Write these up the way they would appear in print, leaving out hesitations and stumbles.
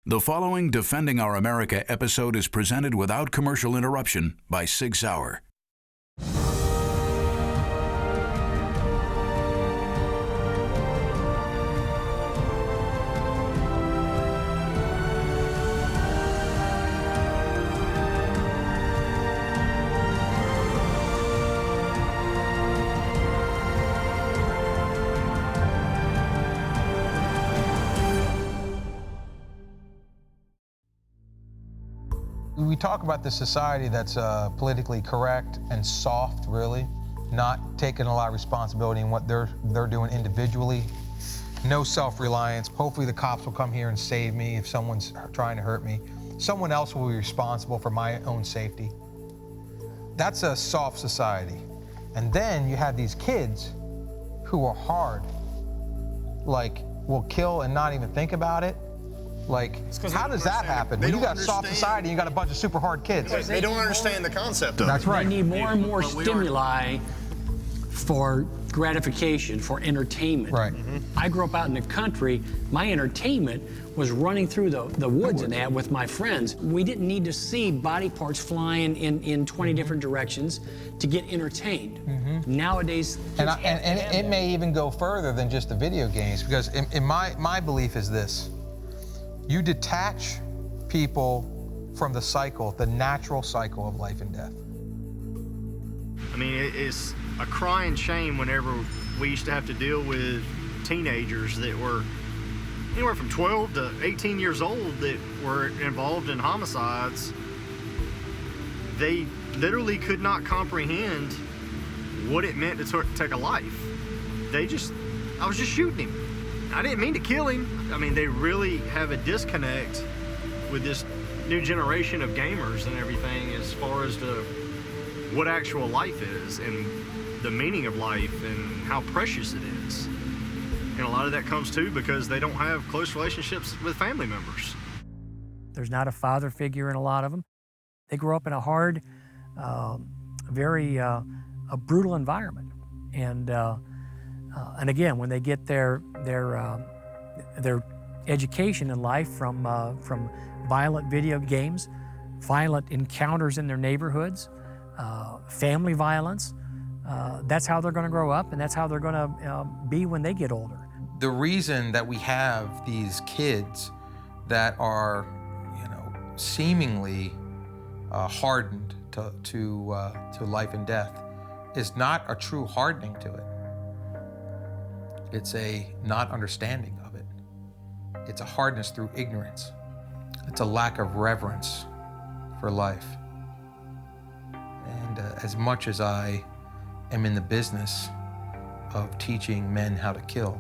The following Defending Our America episode is presented without commercial interruption by SIGSAUER. We talk about the society that's politically correct and soft, really, not taking a lot of responsibility in what they're doing individually. No self-reliance. Hopefully the cops will come here and save me if someone's trying to hurt me. Someone else will be responsible for my own safety. That's a soft society. And then you have these kids who are hard, like will kill and not even think about it. Like, how does that happen? When you got soft society, you got a bunch of super hard kids. They don't understand the concept of it. That's right. They need more and more stimuli for gratification, for entertainment. Right. I grew up out in the country. My entertainment was running through the woods and that with my friends. We didn't need to see body parts flying in 20 different directions to get entertained. Nowadays, And it may even go further than just the video games, because in my belief is this. You detach people from the cycle, the natural cycle of life and death. I mean, it's a crying shame whenever we used to have to deal with teenagers that were anywhere from 12 to 18 years old that were involved in homicides. They literally could not comprehend what it meant to take a life. I was just shooting him. I didn't mean to kill him. I mean, they really have a disconnect with this new generation of gamers and everything as far as to what actual life is and the meaning of life and how precious it is. And a lot of that comes too because they don't have close relationships with family members. there's not a father figure in a lot of them. They grow up in a hard, very a brutal environment. And again, when they get their education in life from violent video games, violent encounters in their neighborhoods, family violence, that's how they're going to grow up, and that's how they're going to be when they get older. The reason that we have these kids that are, seemingly hardened to life and death is not a true hardening to it. It's a not understanding of it. It's a hardness through ignorance. It's a lack of reverence for life. And as much as I am in the business of teaching men how to kill,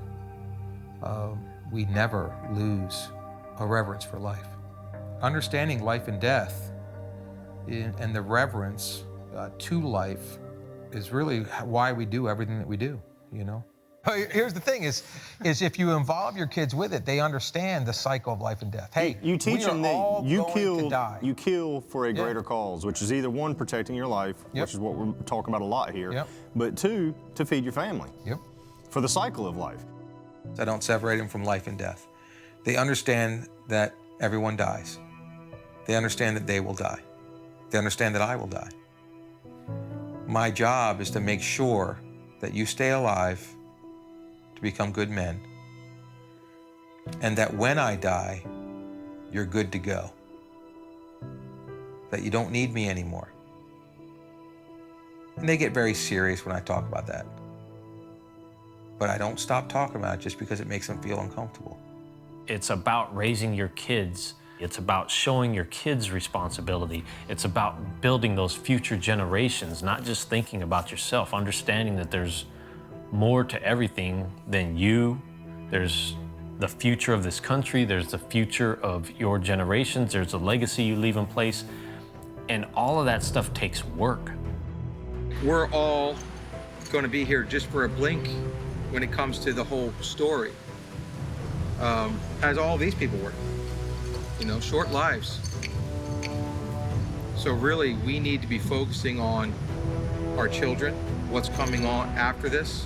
we never lose a reverence for life. Understanding life and death and the reverence to life is really why we do everything that we do, Here's the thing is if you involve your kids with it, they understand the cycle of life and death. Hey, you teach them that you kill for a Yeah. greater cause, which is either one, protecting your life, Yep. which is what we're talking about a lot here, Yep. but two, to feed your family. Yep. For the cycle of life. I don't separate them from life and death. They understand that everyone dies. They understand that they will die. They understand that I will die. My job is to make sure that you stay alive to become good men, and that when I die, you're good to go. That you don't need me anymore. And they get very serious when I talk about that. But I don't stop talking about it just because it makes them feel uncomfortable. It's about raising your kids. It's about showing your kids responsibility. It's about building those future generations, not just thinking about yourself, understanding that there's more to everything than you. There's the future of this country. There's the future of your generations. There's a legacy you leave in place. And all of that stuff takes work. We're all going to be here just for a blink when it comes to the whole story, as all these people were. Short lives. So really, we need to be focusing on our children, what's coming on after this.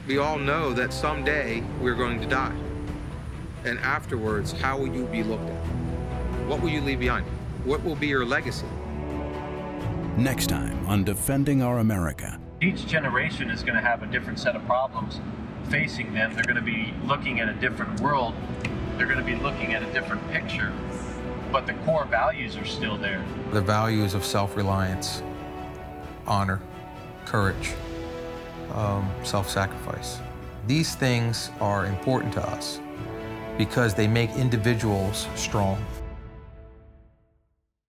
We all know that someday we're going to die. And afterwards, how will you be looked at? What will you leave behind? What will be your legacy? Next time on Defending Our America. Each generation is going to have a different set of problems facing them. They're going to be looking at a different world. They're going to be looking at a different picture, but the core values are still there. The values of self-reliance, honor, courage, self-sacrifice. These things are important to us because they make individuals strong.